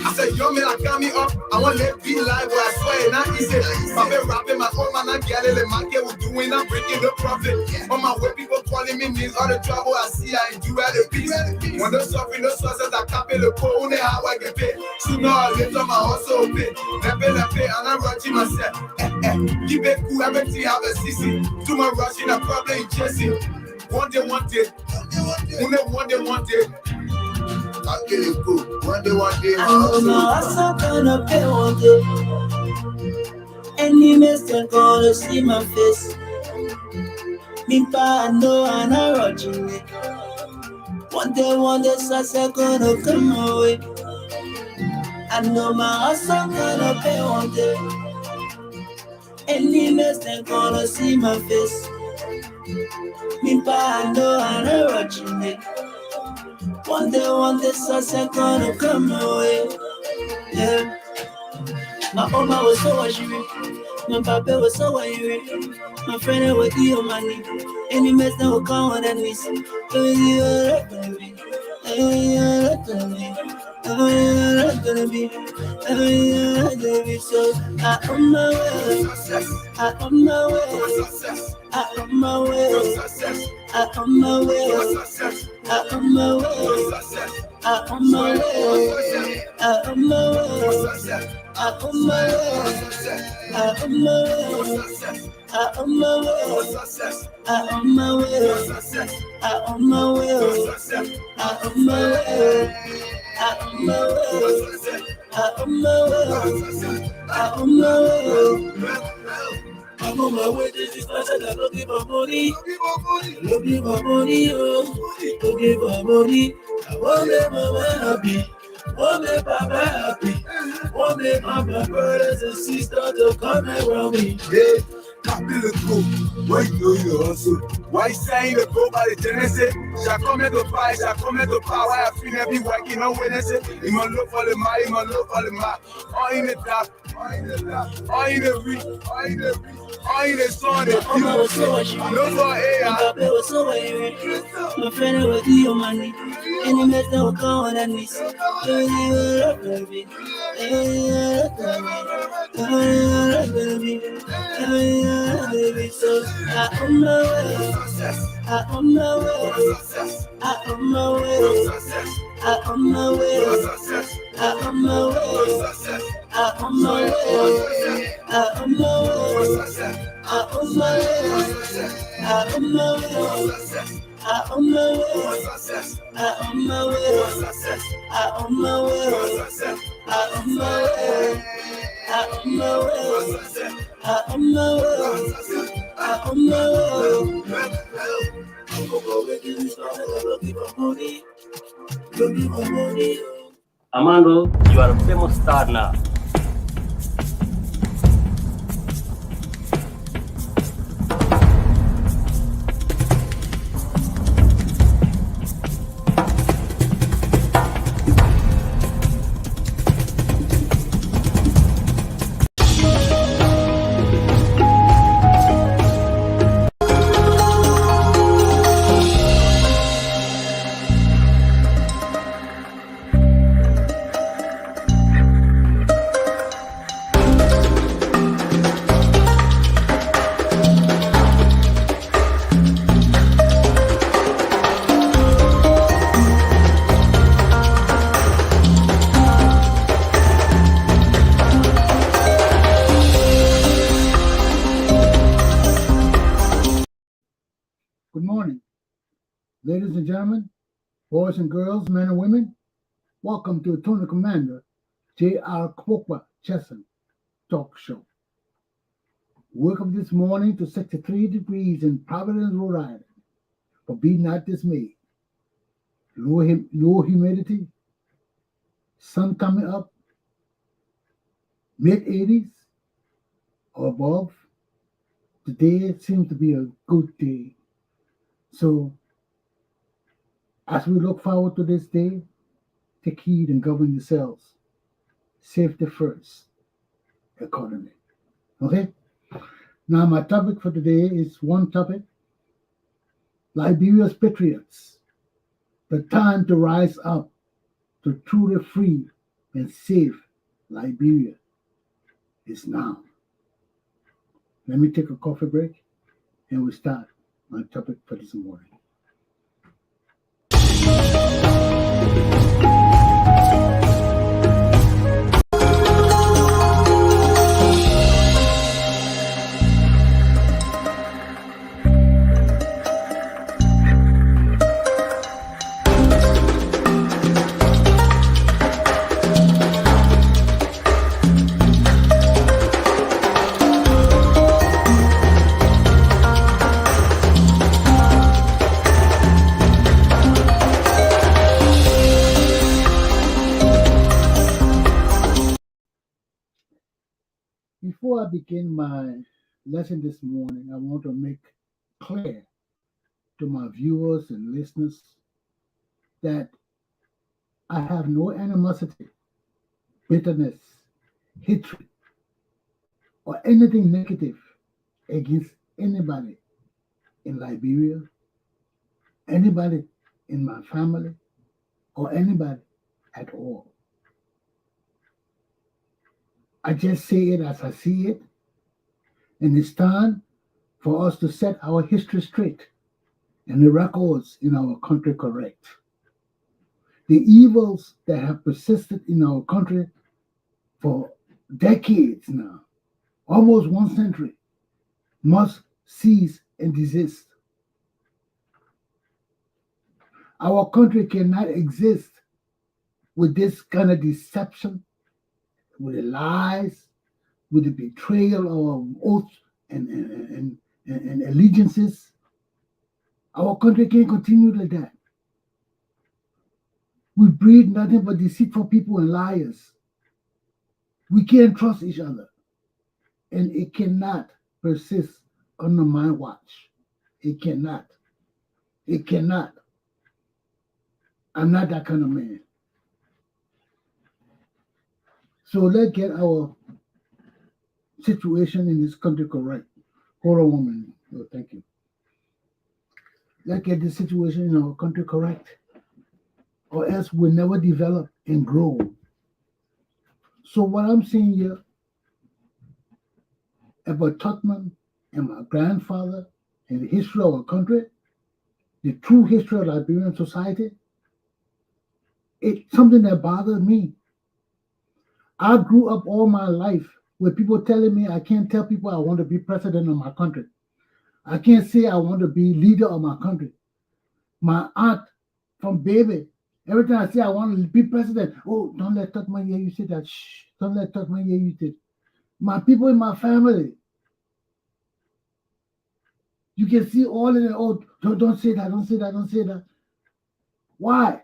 I said, yo, man, I got me up. I want to let be live where I swear, not easy. I've been rapping my whole man, I get it. My kid was doing, I'm breaking the profit. On my way, people calling me names. All the trouble I see, I ain't do at a piece. When the suffering, the sources, I copy the pole, only how I get paid. Sooner or later, my hustle bit. Never, and I'm rushing myself. Keep it cool, everything have a CC. Too much rushing, I'm probably chasing. One day. Only one day. I get it cool. One day, I know my hustle gonna pay one day. Enemies they're gonna see my face. Me pa I know I'm not rushing it. One day, success gonna come my way. I know my hustle gonna pay one day. Enemies they're gonna see my face. Me pa I know I'm not rushing it. One day, success gonna come my way. Yeah. My mama was so worried. My papa was so worried. My friend was the money. Any mess that will come on and miss. So I'm on my way. I'm on my way. I'm on my way. I'm on my way. I'm on my way. I'm on my way. I'm my way. I'm my way. I'm my way. I'm my way. I'm my way. I'm my way. I'm my way. I'm my way. I'm on my way. This is my side. I don't give my money. Don't give my money. Don't give my money. I want them happy. Want me papa happy. Want me my brothers and sisters to come around me. Yeah, copy the cool. Why you know you hustle? Why saying the go by the Genesis? Shall come at the fire, shall come at the power. I feel every working on Wednesday. You must look for the mile, you must look for the map. All in the top, all in the top, all in the reach, all in the reach. All in the sun, the no for air. My friend was the money. Any mess that will come on and miss. So I'm my way. I'm my way. I'm my way. I'm my way. I'm my way. I'm my way. I'm my way. I'm my way. I'm my way. I'm my way. I'm my way. I'm my way. I'm my way. I'm my way. I'm my way. Amando, you are a famous star now. Good morning, ladies and gentlemen, boys and girls, men and women. Welcome to Tuna Commander J.R. Glapohkpa Chesson talk show. Wake up this morning to 63 degrees in Providence, Rhode Island, but be not dismayed. Low humidity, sun coming up, mid-80s or above. Today seems to be a good day. So, as we look forward to this day, take heed and govern yourselves. Safety first, economy. Okay? Now, my topic for today is one topic: Liberia's Patriots The time to rise up to truly free and save Liberia is now. Let me take a coffee break and we start my topic for this morning. Before I begin my lesson this morning, I want to make clear to my viewers and listeners that I have no animosity, bitterness, hatred, or anything negative against anybody in Liberia, anybody in my family, or anybody at all. I just say it as I see it, and it's time for us to set our history straight and the records in our country correct. The evils that have persisted in our country for decades now, almost 1 century, must cease and desist. Our country cannot exist with this kind of deception, with the lies, with the betrayal of our oaths and allegiances. Our country can't continue like that. We breed nothing but deceitful people and liars. We can't trust each other. And it cannot persist under my watch. It cannot. It cannot. I'm not that kind of man. So let's get our situation in this country correct. Hold on 1 minute. Oh, thank you. Let's get the situation in our country correct, or else we'll never develop and grow. So what I'm saying here about Tubman and my grandfather and the history of our country, the true history of Liberian society, it's something that bothers me. I grew up all my life with people telling me I can't tell people I want to be president of my country. I can't say I want to be leader of my country. My aunt from baby, every time I say I want to be president, oh, don't let Tubman hear you say that. Shh, don't let Tubman hear you say that. My people in my family, you can see all of them, oh, don't say that, don't say that, don't say that. Why?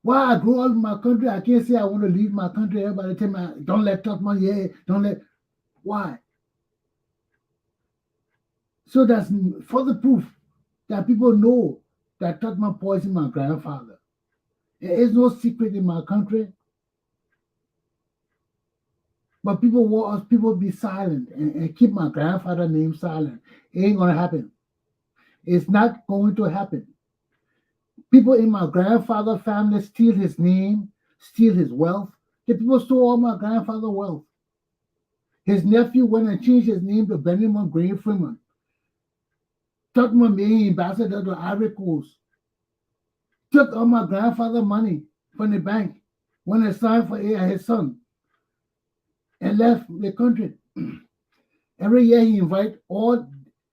Why I grew up in my country, I can't say I want to lead my country. Everybody tell me, don't let Tubman, don't let. Why? So that's further proof that people know that Tubman poisoned my grandfather. There is no secret in my country. But people want us, people be silent and keep my grandfather's name silent. It ain't going to happen. It's not going to happen. People in my grandfather's family steal his name, steal his wealth. The people stole all my grandfather's wealth. His nephew went and changed his name to Benjamin Green Freeman. Tubman made ambassador to Ivory Coast. Took all my grandfather's money from the bank when it signed for his son and left the country. Every year he invite all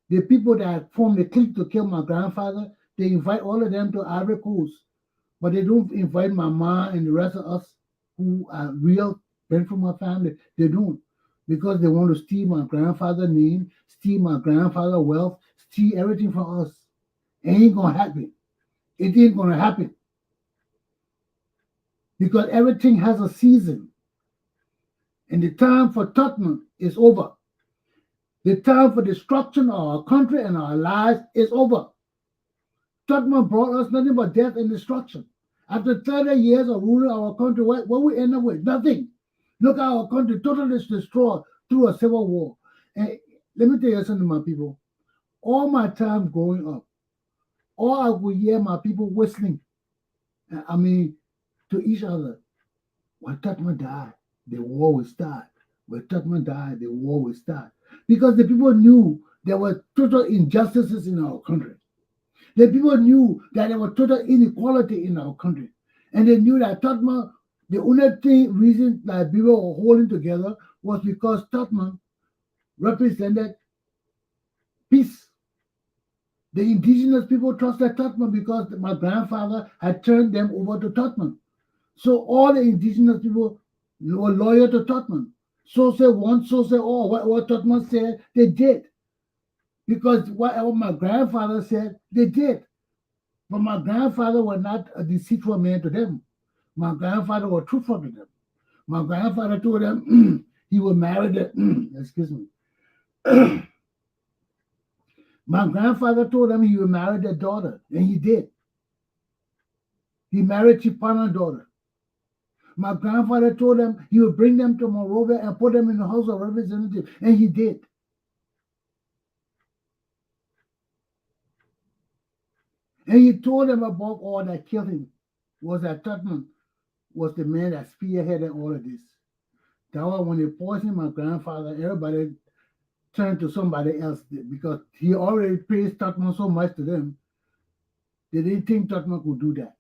the people that formed the clique to kill my grandfather. They invite all of them to Ivory Coast, but they don't invite my mom and the rest of us who are real men from my family. They don't, because they want to steal my grandfather's name, steal my grandfather's wealth, steal everything from us. It ain't gonna happen. It ain't gonna happen, because everything has a season, and the time for Tubman is over. The time for destruction of our country and our lives is over. Tubman brought us nothing but death and destruction. After 30 years of ruling our country, what we end up with? Nothing. Look at our country totally destroyed through a civil war. And let me tell you something, my people. All my time growing up, Or I would hear my people whistling. I mean, to each other. When Tutman died, the war would start. When Tutman died, the war would start. Because the people knew there were total injustices in our country. The people knew that there was total inequality in our country. And they knew that Tutman, the only reason that people were holding together was because Tutman represented peace. The indigenous people trusted Tutman because my grandfather had turned them over to Tutman. So all the indigenous people were loyal to Tutman. So say one, so say all. What Tutman said, they did. Because whatever my grandfather said, they did. But my grandfather was not a deceitful man to them. My grandfather was truthful to them. My grandfather told them he would marry the, excuse me. My grandfather told them he would marry their daughter, and he did. He married Chipana's daughter. My grandfather told them he would bring them to Monrovia and put them in the House of Representatives, and he did. And he told them above all that killed him was that Tutman was the man that spearheaded all of this. That was when they poisoned my grandfather, everybody turned to somebody else because he already praised Tutman so much to them. They didn't think Tutman could do that.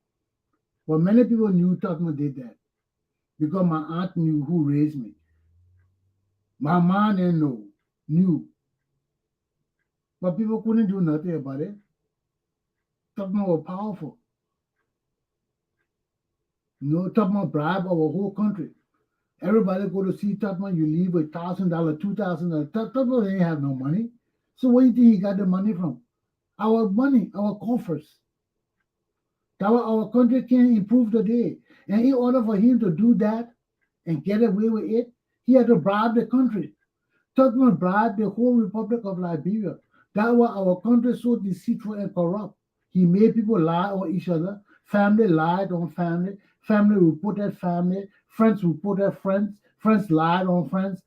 But many people knew Tutman did that because my aunt knew who raised me. My mom didn't know, knew. But people couldn't do nothing about it. Tutman was powerful. Tutman bribed our whole country. Everybody go to see Tutman, you leave with $1,000, $2,000. Tutman didn't have no money. So where do you think he got the money from? Our money, our coffers. That way our country can improve today. And in order for him to do that and get away with it, he had to bribe the country. Tutman bribed the whole Republic of Liberia. That was our country so deceitful and corrupt. He made people lie on each other. Family lied on family. Family reported family. Friends reported friends. Friends lied on friends.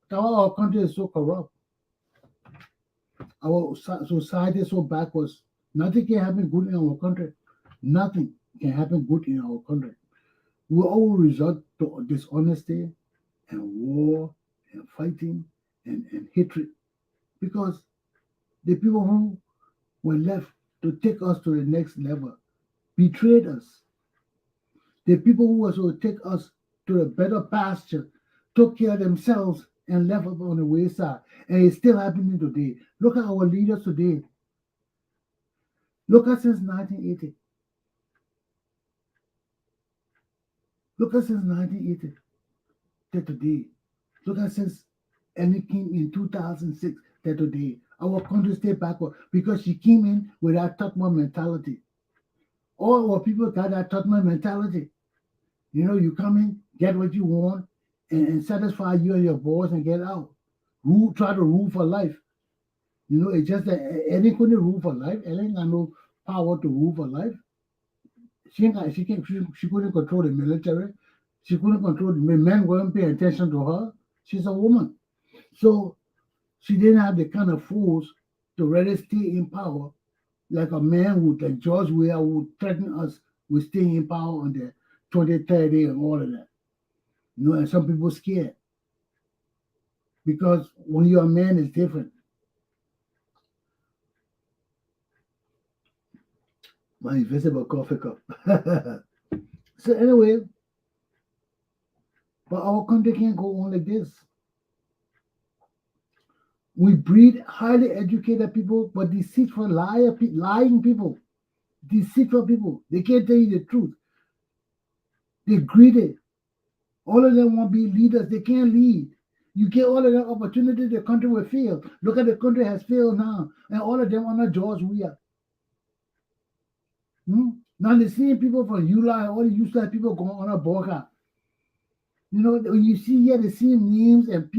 That was our country is so corrupt. Our society is so backwards. Nothing can happen good in our country. Nothing can happen good in our country. We all resort to dishonesty and war and fighting and hatred because the people who were left to take us to the next level betrayed us. The people who were supposed to take us to a better pasture took care of themselves and left us on the wayside. And it's still happening today. Look at our leaders today. Look at since 1980. Look at since 1980 to today. Look at since Ellen came in 2006 to today. Our country stayed backward because she came in with that Tutman mentality. All our people got that Tutman mentality. You come in, get what you want, and satisfy you and your boys and get out. Try to rule for life. It's just that Ellen couldn't rule for life. Ellen got no power to rule for life. She couldn't control the military. She couldn't control the men weren't paying attention to her. She's a woman. So she didn't have the kind of force to really stay in power like a man would, like George Weah would threaten us with staying in power on the 2030 and all of that. And some people scared. Because when you're a man, it's different. My invisible coffee cup. So anyway, but our country can't go on like this. We breed highly educated people, but deceitful, lying people. Deceitful people. They can't tell you the truth. They're greedy. All of them want to be leaders. They can't lead. You get all of that opportunity, the country will fail. Look at the country has failed now. And all of them are not George Weah. Now the same people from ULA, all the USA people going on a boycott. When you see here the same names and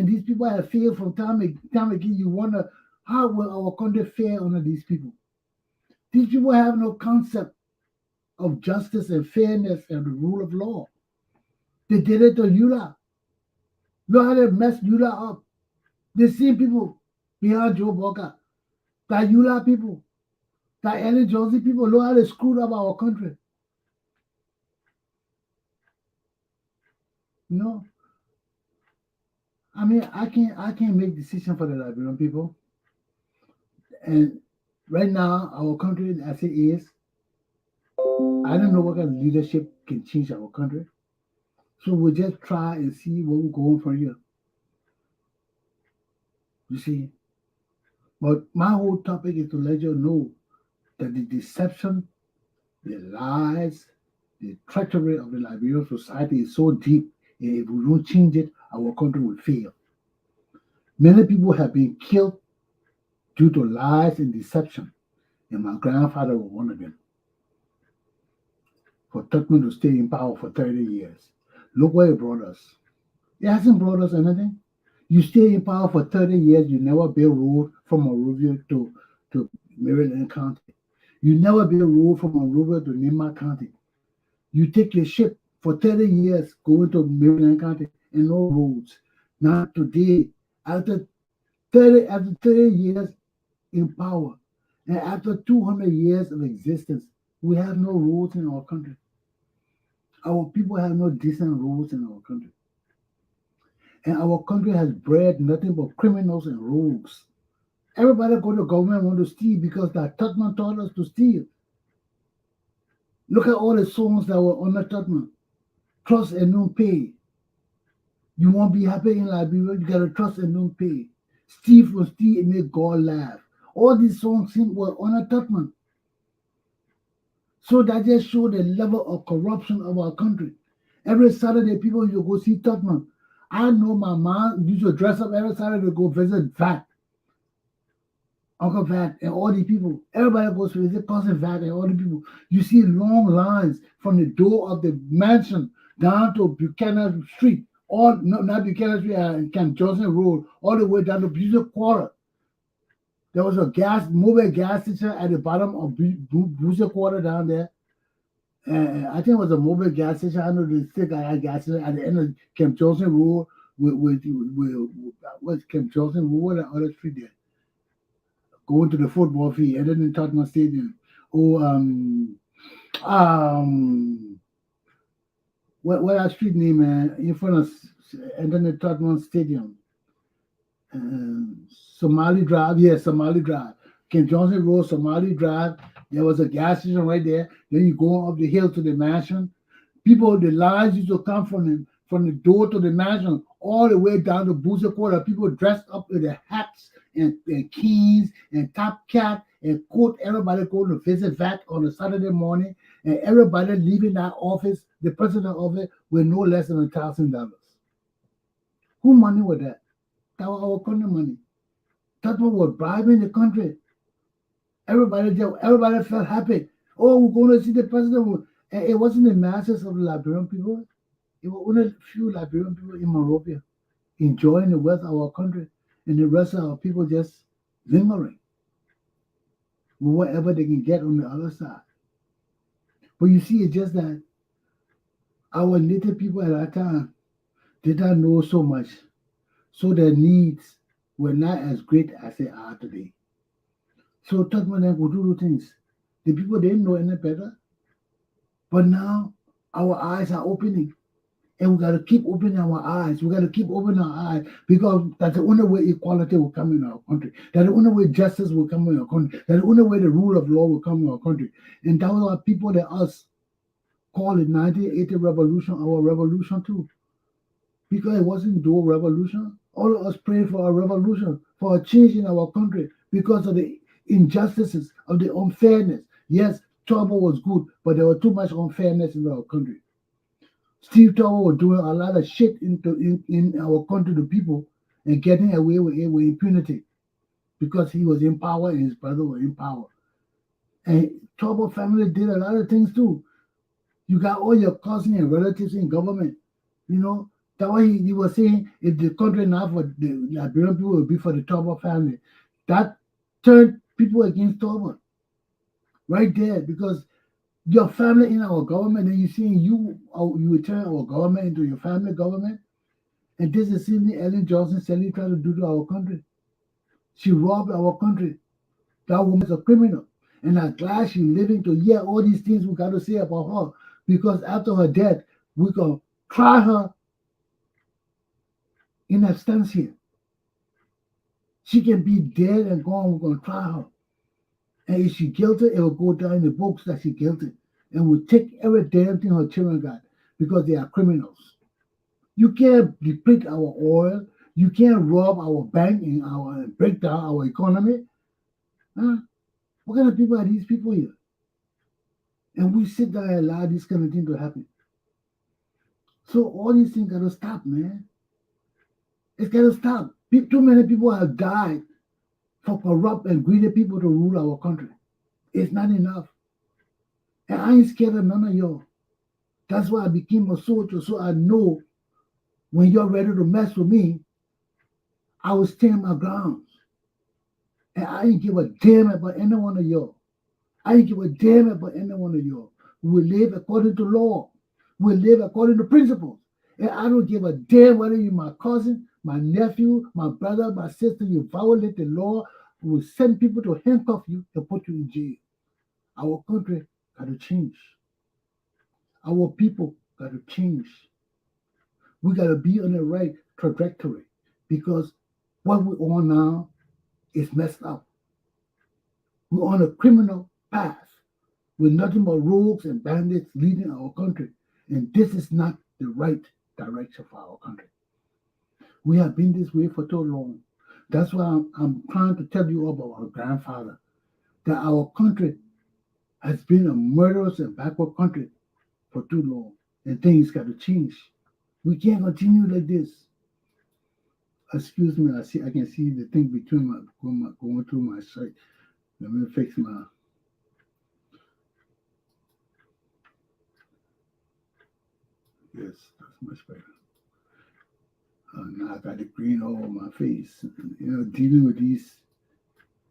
these people have failed from time again, you wonder how will our country fare under these people? These people have no concept of justice and fairness and the rule of law. They did it to ULA. Look how they messed ULA up. The same people behind Joe Boca, that ULA people. That Ellen Johnson people know how they screwed up our country. You know, I mean, I can't make decision for the Liberian people. And right now, our country as it is, I don't know what kind of leadership can change our country. So we'll just try and see where we're going from here. You see, but my whole topic is to let you know that the deception, the lies, the treachery of the Liberian society is so deep, and if we don't change it, our country will fail. Many people have been killed due to lies and deception, and my grandfather was one of them. For Tubman to stay in power for 30 years. Look where it brought us. It hasn't brought us anything. You stay in power for 30 years, you never build road from Monrovia to Maryland County. You never build road from Monrovia to Nema County. You take your ship for 30 years going to Maryland County and no roads. Now today, after 30 years in power, and after 200 years of existence, we have no roads in our country. Our people have no decent roads in our country. And our country has bred nothing but criminals and rogues. Everybody go to government want to steal because that Tubman taught us to steal. Look at all the songs that were on the Tubman. Trust and don't pay. You won't be happy in Liberia, you gotta trust and don't pay. Steve will steal and make God laugh. All these songs were on a Tubman. So that just show the level of corruption of our country. Every Saturday, people used to go see Tubman. I know my mom used to dress up every Saturday to go visit Vat, Uncle Vat, and all the people. Everybody goes to visit Cousin Vat and all the people. You see long lines from the door of the mansion down to Buchanan Street, or no, not Buchanan Street, Camp Johnson Road, all the way down to Buchanan Quarter. There was a mobile gas station at the bottom of Buchanan Quarter down there. And I think it was a mobile gas station. I know they still got a gas station at the end of Camp Johnson Road with what's Camp Johnson Road? What the other street there? Going to the football field and then in Tottenham Stadium. Oh, what that street name, man? In front of and then the Tottenham Stadium. Somali Drive, Somali Drive. Camp Johnson Road, Somali Drive. There was a gas station right there. Then you go up the hill to the mansion. People, the lines used to come from the door to the mansion all the way down to Booster Quarter. People dressed up with their hats and keys and top cap and coat. Everybody going to visit VAT on a Saturday morning, and everybody leaving that office, the president office, with no less than $1,000. Who money was that? That was our country money. That's what was bribing the country. Everybody felt happy. Oh, we're going to see the president. And it wasn't the masses of the Liberian people. It was only a few Liberian people in Monrovia enjoying the wealth of our country, and the rest of our people just lingering with whatever they can get on the other side. But you see, it's just that our native people at that time did not know so much, so their needs were not as great as they are today. So Tubman would do things. The people didn't know any better. But now our eyes are opening. And we got to keep opening our eyes. We got to keep opening our eyes because that's the only way equality will come in our country. That's the only way justice will come in our country. That's the only way the rule of law will come in our country. And that was what people that us call it 1980 revolution, our revolution too. Because it wasn't dual revolution. All of us prayed for a revolution, for a change in our country because of the injustices, of the unfairness. Yes, trouble was good, but there was too much unfairness in our country. Steve Tower was doing a lot of shit in our country to people and getting away with it with impunity because he was in power and his brother was in power. And Tower family did a lot of things too. You got all your cousins and relatives in government. You know, that's why he was saying if the country now for the Liberian people would be for the Tower family. That turned people against Tower right there because your family in our government, and you see you turn our government into your family government. And this is something Ellen Johnson Sally tried to do to our country. She robbed our country. That woman's a criminal. And I'm glad she's living to hear all these things we got to say about her. Because after her death, we're going to try her in absentia. She can be dead and gone. We're going to try her. And if she's guilty, it will go down in the books that she's guilty. And we'll take every damn thing her children got because they are criminals. You can't deplete our oil. You can't rob our bank and break down our economy. Huh? What kind of people are these people here? And we sit there and allow this kind of thing to happen. So all these things got to stop, man. It's got to stop. Too many people have died for corrupt and greedy people to rule our country. It's not enough. And I ain't scared of none of y'all. That's why I became a soldier, so I know when you're ready to mess with me, I will stand my grounds. And I ain't give a damn about any one of y'all. I ain't give a damn about any one of y'all. We live according to law. We live according to principles. And I don't give a damn whether you're my cousin, my nephew, my brother, my sister. You violate the law, we will send people to handcuff you and put you in jail. Our country got to change. Our people got to change. We got to be on the right trajectory because what we're on now is messed up. We're on a criminal path with nothing but rogues and bandits leading our country. And this is not the right direction for our country. We have been this way for too long. That's why I'm trying to tell you about our grandfather, that our country has been a murderous and backward country for too long. And things got to change. We can't continue like this. Excuse me, I can see the thing between going through my shirt. Let me fix my. Yes, that's much better. Now I got the green all over my face. Dealing with these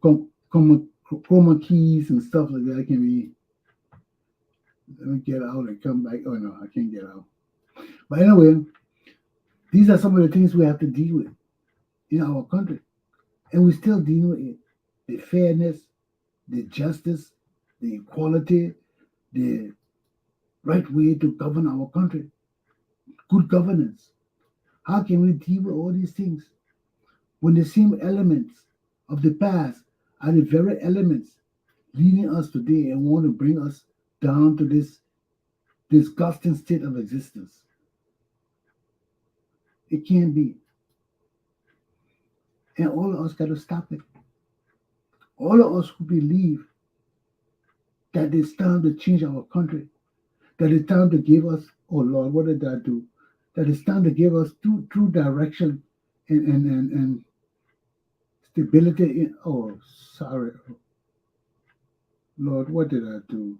chroma keys and stuff like that can be. Let me get out and come back. Oh no, I can't get out. But anyway, these are some of the things we have to deal with in our country. And we still deal with it. The fairness, the justice, the equality, the right way to govern our country. Good governance. How can we deal with all these things when the same elements of the past are the very elements leading us today and want to bring us down to this disgusting state of existence? It can't be. And all of us got to stop it. All of us who believe that it's time to change our country, that it's time to give us, oh Lord, what did I do? That it's time to give us true direction and stability. Oh, sorry. Lord, what did I do?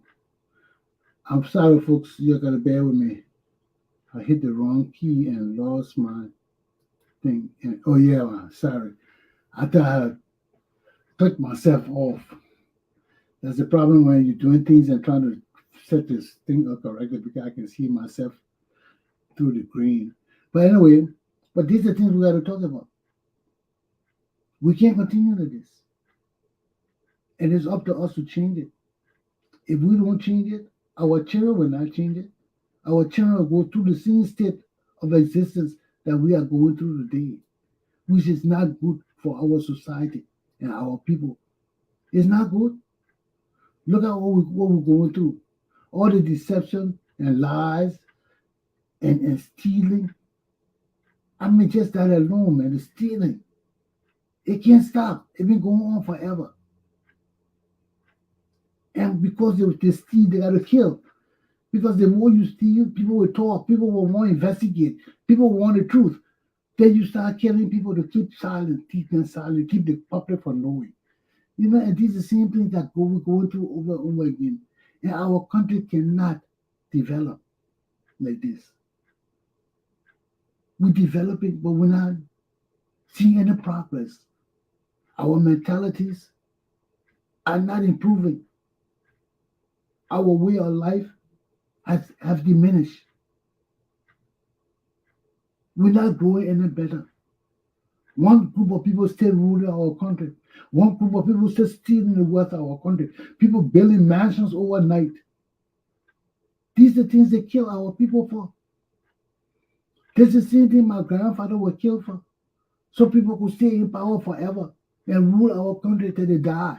I'm sorry, folks. You're going to bear with me. I hit the wrong key and lost my thing. Oh, yeah, sorry. I thought I clicked myself off. That's the problem when you're doing things and trying to set this thing up correctly because I can see myself through the green. But anyway, these are things we got to talk about. We can't continue like this. And it's up to us to change it. If we don't change it, our children will not change it. Our children will go through the same state of existence that we are going through today, which is not good for our society and our people. It's not good. Look at what we're going through. All the deception and lies and stealing. I mean, just that alone, man, the stealing. It can't stop. It's been going on forever. And because they steal, they got to kill. Because the more you steal, people will talk. People will want to investigate. People want the truth. Then you start killing people to keep silent, keep them silent, keep the public from knowing. And these are the same things that we're going through over and over again. And our country cannot develop like this. We develop it, but we're not seeing any progress. Our mentalities are not improving. Our way of life has diminished. We're not growing any better. One group of people still ruling our country. One group of people still stealing the wealth of our country. People building mansions overnight. These are the things they kill our people for. This is the same thing my grandfather was killed for. So people could stay in power forever and rule our country till they die.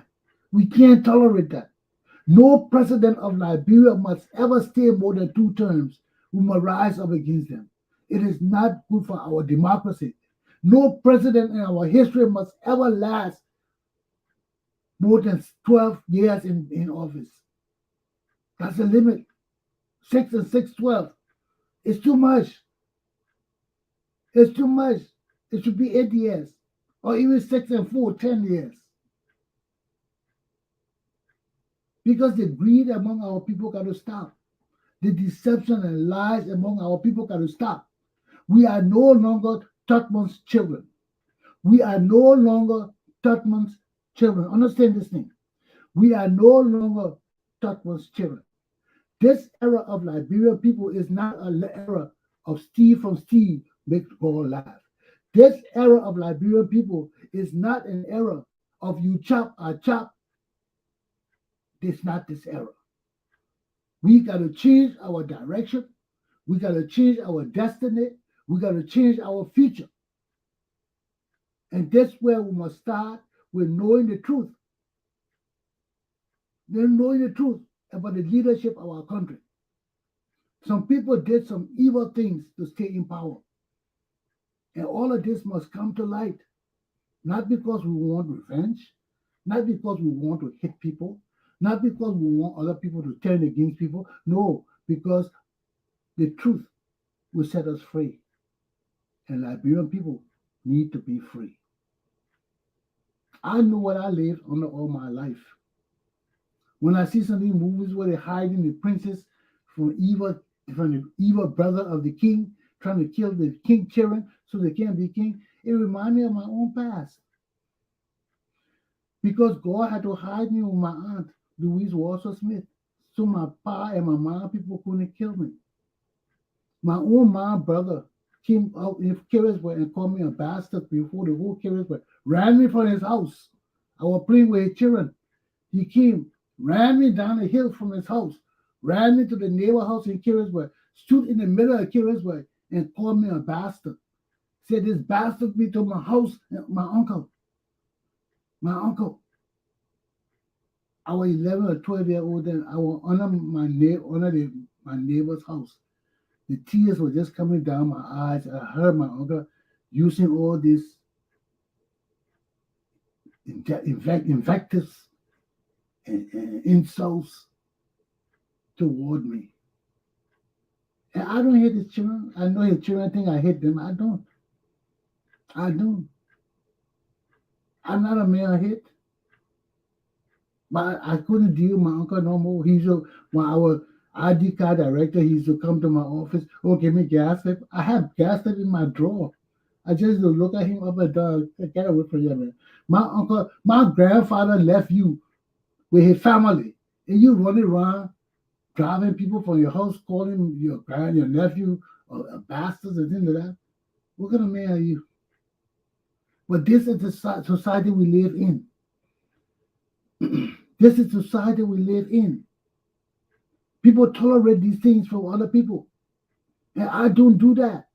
We can't tolerate that. No president of Liberia must ever stay more than 2 terms. We must rise up against them. It is not good for our democracy. No president in our history must ever last more than 12 years in office. That's the limit. 6 and 6, 12. It's too much. It's too much. It should be 8 years. Or even 6 and 4, 10 years. Because the greed among our people got to stop. The deception and lies among our people got to stop. We are no longer Totman's children. We are no longer Totman's children. Understand this thing. We are no longer Totman's children. This era of Liberian people is not an era of Steve from Steve make God laugh. This era of Liberian people is not an era of you chop, I chop. It's not this era. We got to change our direction. We got to change our destiny. We got to change our future. And that's where we must start with knowing the truth. Then knowing the truth about the leadership of our country. Some people did some evil things to stay in power. And all of this must come to light. Not because we want revenge, not because we want to hit people, not because we want other people to turn against people. No, because the truth will set us free. And Liberian people need to be free. I know what I lived under all my life. When I see some of these movies where they're hiding the princess from the evil brother of the king, trying to kill the king children so they can't be king, it reminds me of my own past. Because God had to hide me with my aunt, Louise Walter Smith, so my pa and my mom people couldn't kill me. My own mom brother came out in Carrisburg and called me a bastard before the whole Carrisburg, ran me from his house. I was playing with his children. He came, ran me down the hill from his house, ran me to the neighbor house in Carrisburg, stood in the middle of Carrisburg and called me a bastard. Said this bastard me to my house, my uncle. I was 11 or 12 years old then. I was under my neighbor's house. The tears were just coming down my eyes. I heard my uncle using all these invectives and insults toward me. And I don't hate his children. I know his children think I hate them. I don't. I'm not a man I hate. But I couldn't deal with my uncle no more. When our ID card director, he used to come to my office. Oh, give me gas tape. I have gas tape in my drawer. I just look at him up and down. Get away from here, man. My grandfather left you with his family. And you running around driving people from your house, calling your nephew a bastard and things like that. What kind of man are you? But this is the society we live in. This is the society we live in. People tolerate these things from other people. And I don't do that.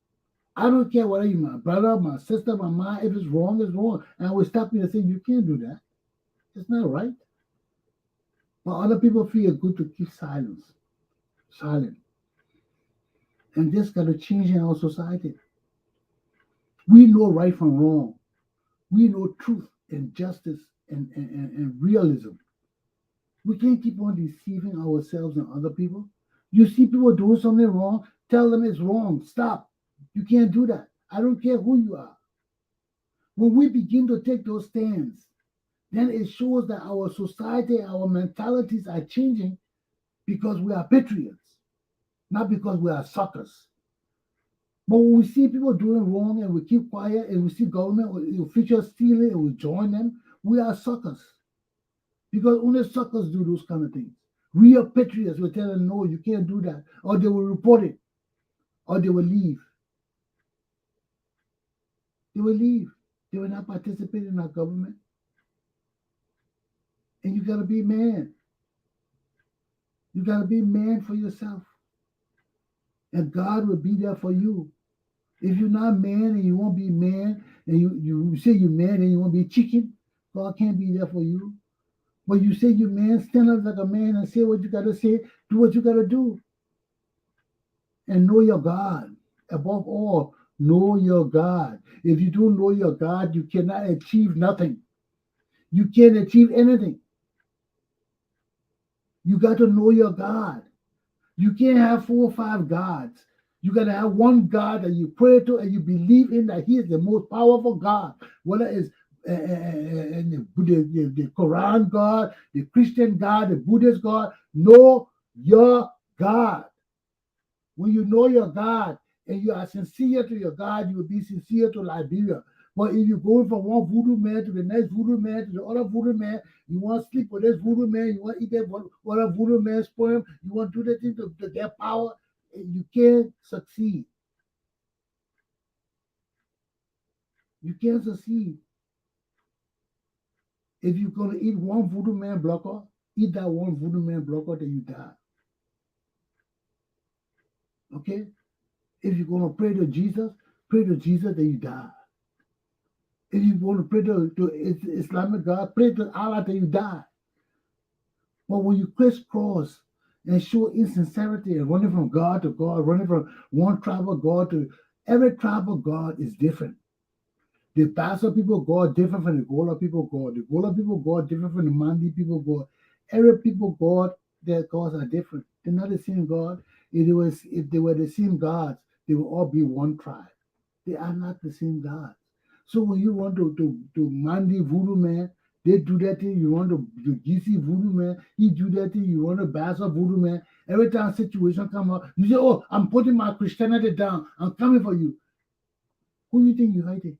I don't care whether you're my brother, my sister, my mom. If it's wrong, it's wrong. And I will stop you and say, you can't do that. It's not right. But other people feel good to keep silent. And this got to change in our society. We know right from wrong. We know truth and justice and realism. We can't keep on deceiving ourselves and other people. You see people doing something wrong, tell them it's wrong. Stop. You can't do that. I don't care who you are. When we begin to take those stands, then it shows that our society, our mentalities are changing because we are patriots, not because we are suckers. But when we see people doing wrong and we keep quiet and we see government or officials stealing and we join them, we are suckers. Because only suckers do those kind of things. Real patriots will tell them, no, you can't do that. Or they will report it. Or they will leave. They will leave. They will not participate in our government. And you got to be man. You got to be man for yourself. And God will be there for you. If you're not man and you won't be man, and you say you're man and you won't be chicken, God can't be there for you. But you say you're man, stand up like a man and say what you got to say, do what you got to do. And know your God. Above all, know your God. If you don't know your God, you cannot achieve nothing. You can't achieve anything. You got to know your God. You can't have 4 or 5 gods. You got to have one God that you pray to and you believe in that He is the most powerful God. Whether it's the Quran God, the Christian God, the Buddhist God. Know your God. When you know your God and you are sincere to your God, you will be sincere to Liberia. But if you go from one voodoo man to the next voodoo man to the other voodoo man, you want to sleep with this voodoo man, you want to eat that other voodoo man's sperm, you want to do that thing to get power, and you can't succeed. You can't succeed. If you're going to eat one voodoo man blocker, eat that one voodoo man blocker till you die. Okay? If you're going to pray to Jesus till you die. If you want to pray to Islamic God, pray to Allah till you die. But when you crisscross and show insincerity and running from God to God, running from one tribe of God to every tribe of God is different. The Bassa people God different from the Gola people God. The Gola people God different from the Mandi people God. Every people God, their gods are different. They're not the same God. If they were the same gods, they would all be one tribe. They are not the same gods. So when you want to Mandi voodoo man, they do that thing. You want to GC voodoo man, he do that thing. You want to Bassa voodoo man. Every time situation come up, you say, "Oh, I'm putting my Christianity down. I'm coming for you." Who you think you're hiding?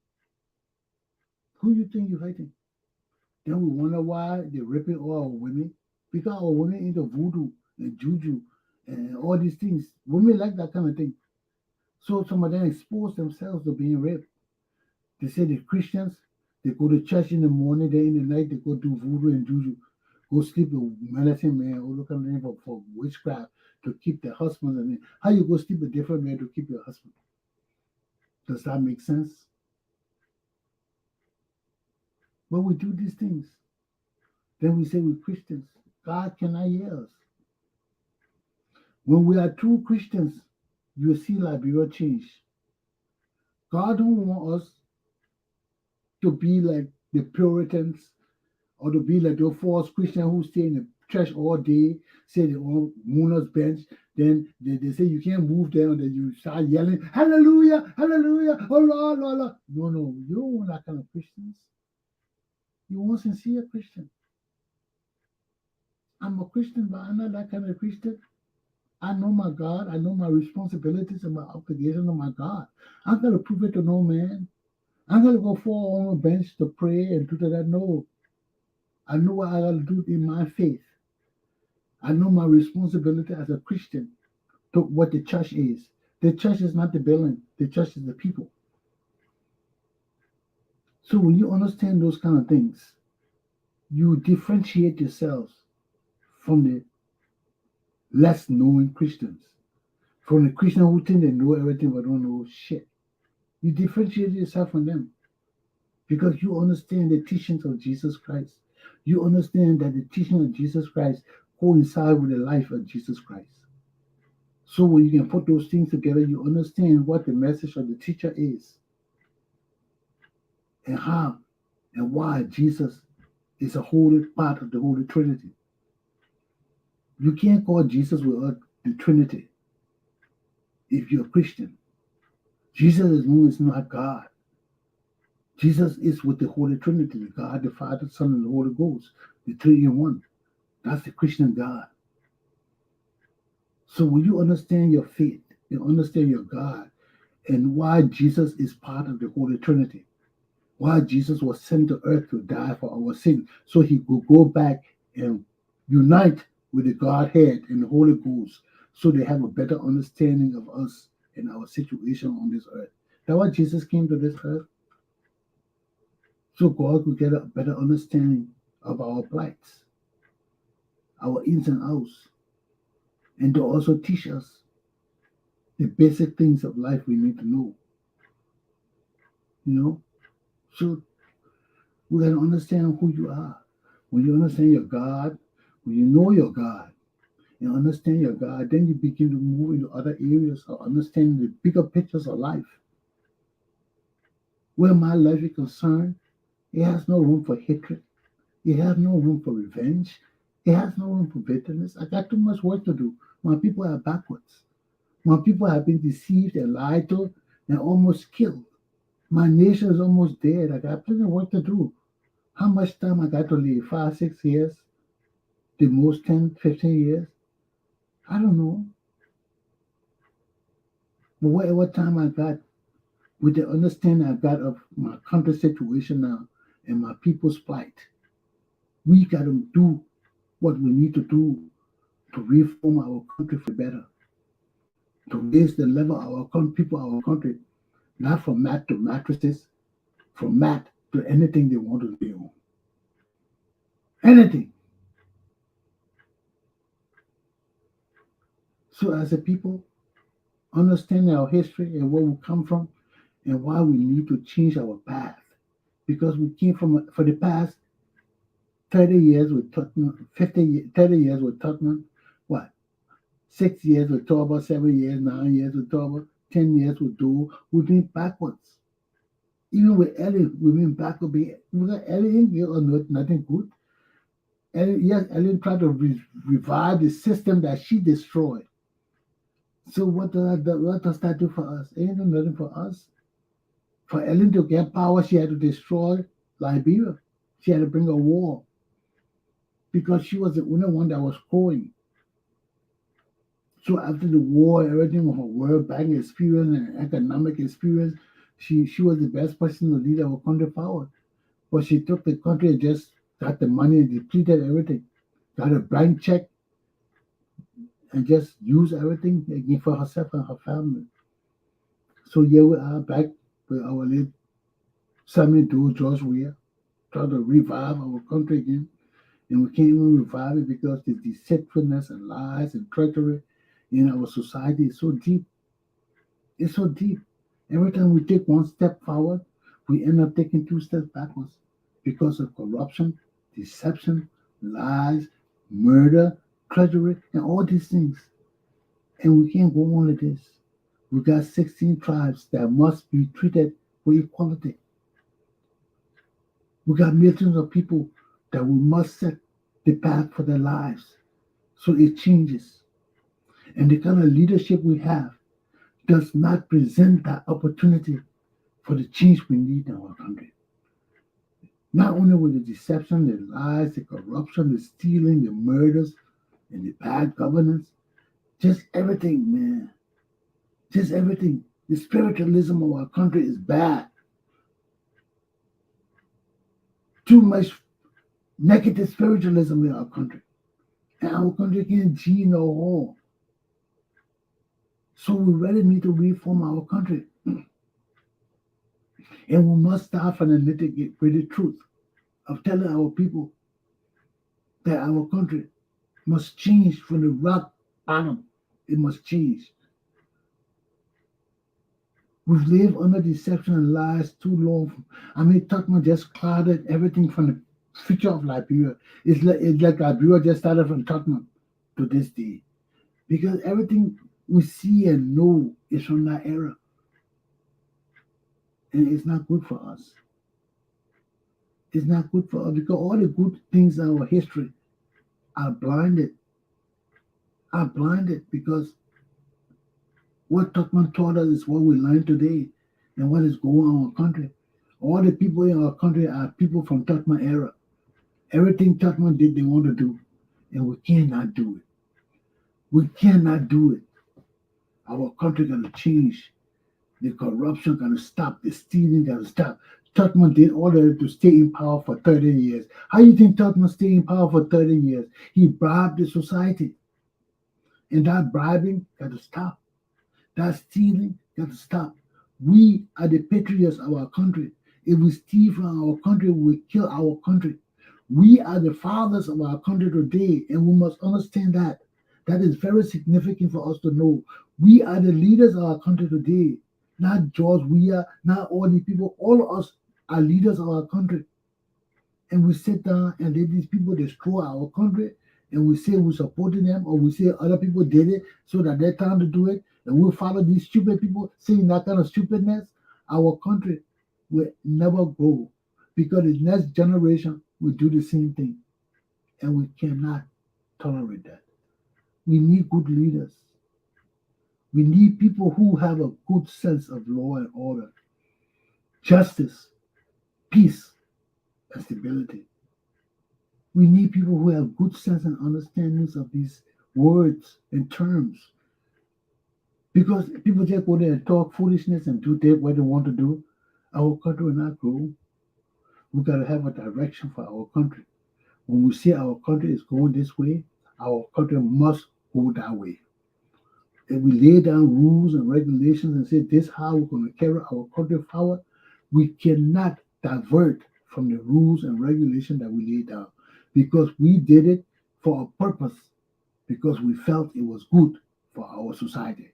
Who you think you're hiding? Then we wonder why they're raping all our women because our women into voodoo and juju and all these things. Women like that kind of thing. So some of them expose themselves to being raped. They say the Christians, they go to church in the morning, then in the night they go do voodoo and juju. Go sleep with medicine man, all kind of thing for witchcraft to keep their husbands. And how you go sleep with different men to keep your husband? Does that make sense? When we do these things, then we say we're Christians. God cannot hear us. When we are true Christians, you will see Liberia change. God don't want us to be like the Puritans or to be like the false Christian who stay in the church all day, say they on Mooners bench, then they say you can't move there, and then you start yelling, "Hallelujah, hallelujah, oh Lord, Lord, Lord." No, you don't want that kind of Christians. You want sincere Christian. I'm a Christian, but I'm not that kind of Christian. I know my God. I know my responsibilities and my obligations to my God. I'm going to prove it to no man. I'm going to go fall on a bench to pray and do that. No. I know what I got to do in my faith. I know my responsibility as a Christian to what the church is. The church is not the building. The church is the people. So when you understand those kind of things, you differentiate yourselves from the less knowing Christians. From the Christian who think they know everything but don't know shit. You differentiate yourself from them because you understand the teachings of Jesus Christ. You understand that the teaching of Jesus Christ coincide with the life of Jesus Christ. So when you can put those things together, you understand what the message of the teacher is and how and why Jesus is a holy part of the Holy Trinity. You can't call Jesus without the Trinity if you're a Christian. Jesus is not God. Jesus is with the Holy Trinity, the God, the Father, the Son, and the Holy Ghost, the three in one. That's the Christian God. So when you understand your faith, you understand your God, and why Jesus is part of the Holy Trinity, why Jesus was sent to earth to die for our sin, so he could go back and unite with the Godhead and the Holy Ghost, so they have a better understanding of us and our situation on this earth. That's why Jesus came to this earth. So God could get a better understanding of our plights. our ins and outs, and to also teach us the basic things of life we need to know. You know, so we gotta understand who you are. When you understand your God, when you know your God and understand your God, then you begin to move into other areas of understanding the bigger pictures of life. Where my life is concerned, it has no room for hatred. It has no room for revenge. It has no room for bitterness. I got too much work to do. My people are backwards. My people have been deceived and lied to and almost killed. My nation is almost dead. I got plenty of work to do. How much time I got to live? 5, 6 years? The most 10, 15 years? I don't know. But whatever time I got, with the understanding I got of my country situation now and my people's plight, we got to do what we need to do to reform our country for better, to raise the level of our people, our country, not from mat to mattresses, from mat to anything they want to do. Anything. So as a people, understanding our history and where we come from and why we need to change our path. Because we came from, for the past 30 years with Tottenham, 30 years with Tottenham, what? 6 years with Torba, 7 years, 9 years with Torba, 10 years with Doe. We've been backwards. Even with Ellie, we've been backward. We got Ellie in here or not, nothing good. Ellie, yes, Ellie tried to revive the system that she destroyed. So what does that do for us? It ain't do nothing for us. For Ellen to get power, she had to destroy Liberia. She had to bring a war because she was the only one that was growing. So after the war, everything with her World Bank experience and economic experience, she was the best person to lead our country forward. But she took the country and just got the money and depleted everything. Got a blank check and just used everything again for herself and her family. So here we are back with our late Sammy Do George Weah, trying to revive our country again. And we can't even revive it because the deceitfulness and lies and treachery in our society is so deep. It's so deep. Every time we take one step forward, we end up taking 2 steps backwards because of corruption, deception, lies, murder, treachery, and all these things. And we can't go on like this. We got 16 tribes that must be treated with equality. We got millions of people that we must set the path for their lives so it changes. And the kind of leadership we have does not present that opportunity for the change we need in our country. Not only with the deception, the lies, the corruption, the stealing, the murders, and the bad governance, just everything, man. Just everything. The spiritualism of our country is bad. Too much negative spiritualism in our country. And our country can't G no more. So we really need to reform our country. And we must start from the nitty-gritty truth of telling our people that our country must change from the rock bottom. It must change. We've lived under deception and lies too long. I mean, Tuckman just clouded everything from the future of Liberia. It's like Liberia just started from Tuckman to this day. Because everything we see and know is from that era. And it's not good for us. It's not good for us because all the good things in our history are blinded. Are blinded because what Tuckman taught us is what we learn today and what is going on in our country. All the people in our country are people from Tuckman era. Everything Tuckman did, they want to do. And we cannot do it. We cannot do it. Our country got to change. The corruption got to stop. The stealing got to stop. Tuckman did all that to stay in power for 30 years. How do you think Tuckman stayed in power for 30 years? He bribed the society. And that bribing got to stop. That stealing got to stop. We are the patriots of our country. If we steal from our country, we kill our country. We are the fathers of our country today, and we must understand that. That is very significant for us to know. We are the leaders of our country today, not George Weah, not all the people. All of us are leaders of our country. And we sit down and let these people destroy our country, and we say we're supporting them, or we say other people did it so that they're trying to do it, and we follow these stupid people saying that kind of stupidness, our country will never grow because the next generation will do the same thing, and we cannot tolerate that. We need good leaders. We need people who have a good sense of law and order, justice, peace, and stability. We need people who have good sense and understandings of these words and terms. Because people just go there and talk foolishness and do what they want to do, our country will not grow. We got to have a direction for our country. When we say our country is going this way, our country must go that way. If we lay down rules and regulations and say this is how we're going to carry our country forward, we cannot divert from the rules and regulations that we laid down because we did it for a purpose, because we felt it was good for our society.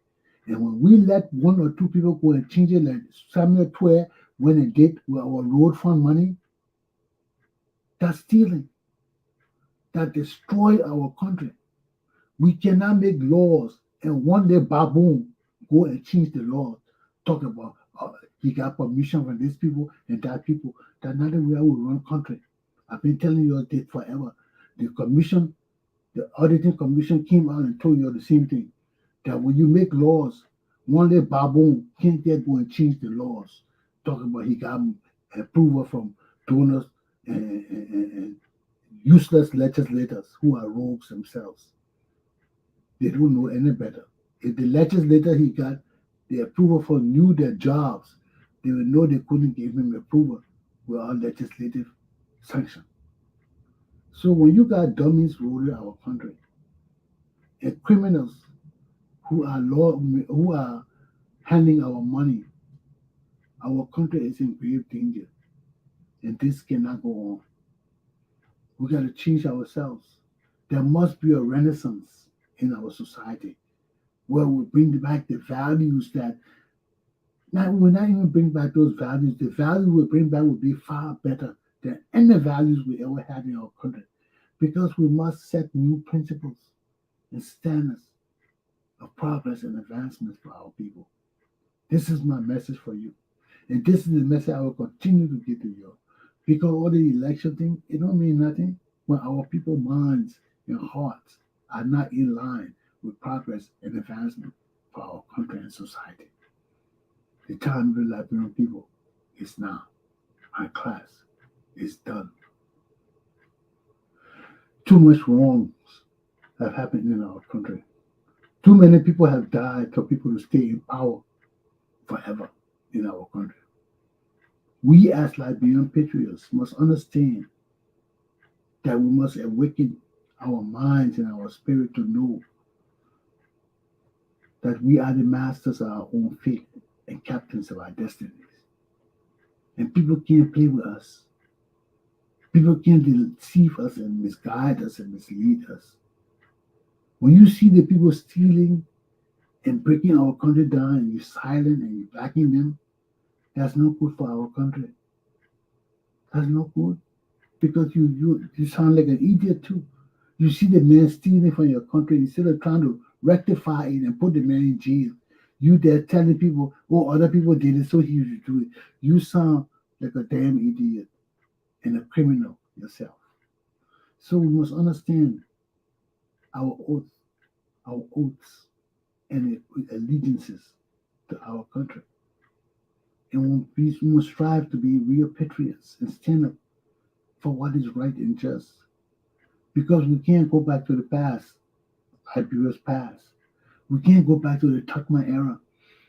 And when we let one or two people go and change it, like Samuel Twer went and did with our road fund money, that's stealing. That destroyed our country. We cannot make laws and one day baboon go and change the law. Talk about he got permission from these people and that people. That's not the way we run country. I've been telling you this forever. The commission, the auditing commission came out and told you the same thing. That when you make laws, one day baboon can't get go and change the laws. Talking about he got approval from donors and useless legislators who are rogues themselves. They don't know any better. If the legislator he got the approval for knew their jobs, they would know they couldn't give him approval without legislative sanction. So when you got dummies ruling our country and criminals who are handling our money, our country is in grave danger, and this cannot go on. We got to change ourselves. There must be a renaissance in our society where we bring back the values that we're not even bring back those values. The value we bring back will be far better than any values we ever had in our country, because we must set new principles and standards of progress and advancement for our people. This is my message for you. And this is the message I will continue to give to you. Because all the election thing, it don't mean nothing when our people's minds and hearts are not in line with progress and advancement for our country and society. The time of the Liberian people is now. My class is done. Too much wrongs have happened in our country. Too many people have died for people to stay in power forever in our country. We as Liberian patriots must understand that we must awaken our minds and our spirit to know that we are the masters of our own fate and captains of our destinies. And people can't play with us. People can't deceive us and misguide us and mislead us. When you see the people stealing and breaking our country down and you're silent and you're backing them, that's not good for our country. That's not good. Because you sound like an idiot too. You see the man stealing from your country, instead of trying to rectify it and put the man in jail, you there telling people, oh, other people did it, so he should do it. You sound like a damn idiot and a criminal yourself. So we must understand our oaths, and allegiances to our country. And we must strive to be real patriots and stand up for what is right and just. Because we can't go back to the past, Liberia's past. We can't go back to the Tutma era.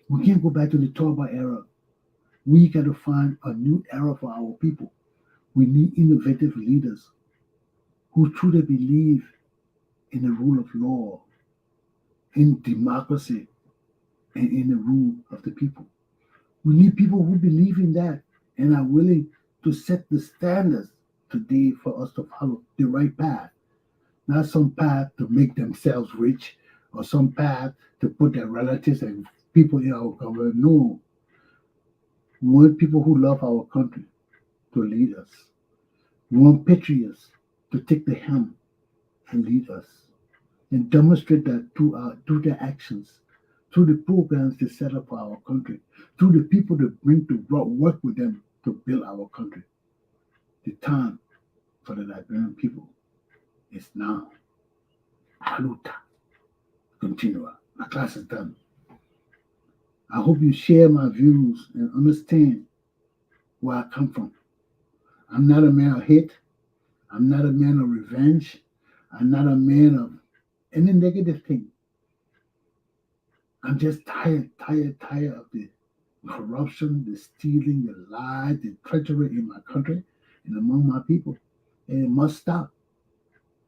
We can't go back to the Torba era. We got to find a new era for our people. We need innovative leaders who truly believe in the rule of law, in democracy, and in the rule of the people. We need people who believe in that and are willing to set the standards today for us to follow the right path, not some path to make themselves rich or some path to put their relatives and people in our government. No, we want people who love our country to lead us. We want patriots to take the helm and lead us and demonstrate that through their actions, through the programs they set up for our country, through the people they bring to work with them to build our country. The time for the Liberian people is now. Aluta. Continua. My class is done. I hope you share my views and understand where I come from. I'm not a man of hate. I'm not a man of revenge. I'm not a man of any negative thing. I'm just tired of the corruption, the stealing, the lies, the treachery in my country and among my people. And it must stop.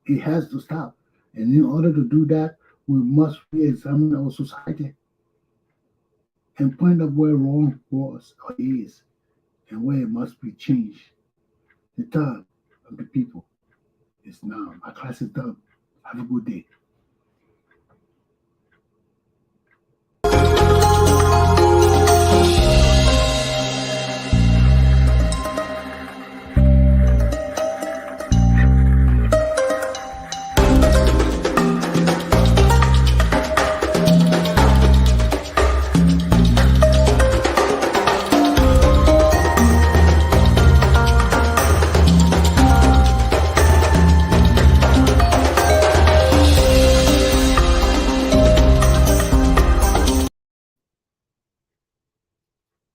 It has to stop. And in order to do that, we must re-examine our society and point out where wrong was or is and where it must be changed. The time of the people is now. My class is done. Have a good day.